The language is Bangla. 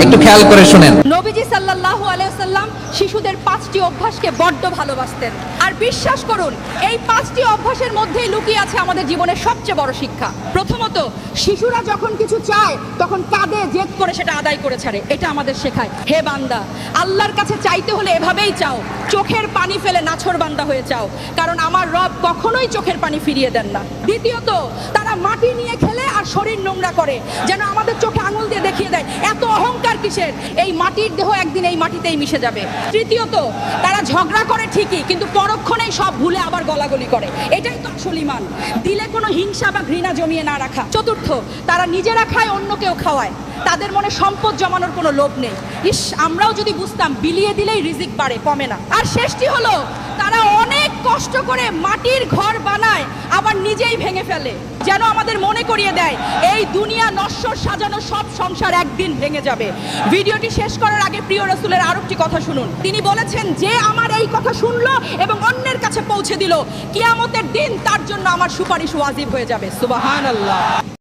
একটু খেয়াল করে শুনেন। নবীজি সাল্লাল্লাহু আলাইহি ওয়াসাল্লাম শিশুদের 5টি অভ্যাসকে বড্ড ভালোবাসতেন। আর বিশ্বাস করুন, এই 5টি অভ্যাসের মধ্যেই লুকিয়ে আছে আমাদের জীবনের সবচেয়ে বড় শিক্ষা। প্রথমত, শিশুরা যখন কিছু চায় তখন কাঁদে, জেদ করে সেটা আদায় করে ছাড়ে। এটা আমাদের শেখায়, হে বান্দা, আল্লাহর কাছে চাইতে হলে এভাবেই চাও, চোখের পানি ফেলে নাছোড়বান্দা হয়ে চাও, কারণ আমার রব কখনোই চোখের পানি ফিরিয়ে দেন না। দ্বিতীয়ত, তারা মাটি নিয়ে খেলে আর শরীর নোংরা করে, যেন আমাদের চোখে আঙুল দিয়ে দেখিয়ে দেয় এত অহংকার কিসের, এই মাটির দেহ একদিন এই মাটিতেই মিশে যাবে। তৃতীয়ত, তারা ঝগড়া করে ঠিকই, কিন্তু পরক্ষণেই সব ভুলে আবার গলাগলি করে। এটাই তো আসল ঈমান, দিলে কোনো হিংসা বা ঘৃণা জমিয়ে না রাখা। চতুর্থ, তারা নিজেরা খায়, অন্যকেও খাওয়ায়, তাদের মনে সম্পদ জমানোর কোনো লোভ নেই। ইস, আমরাও যদি বুঝতাম বিলিয়ে দিলেই রিজিক বাড়ে, কমে না। আর শেষটি হলো, তারা অনেক কষ্ট করে মাটির ঘর বানায়, আবার নিজেই ভেঙে ফেলে, যেন আমাদের মনে করিয়ে দেয় এই দুনিয়া নশ্বর সাজানো সব সংসার একদিন ভেঙে যাবে। ভিডিওটি শেষ করার আগে প্রিয় রাসূলের আরেকটি কথা শুনুন। তিনি বলেছেন, যে আমার এই কথা শুনলো এবং অন্যের কাছে পৌঁছে দিল, কিয়ামতের দিন তার জন্য আমার সুপারিশ ওয়াজিব হয়ে যাবে। সুবহানাল্লাহ।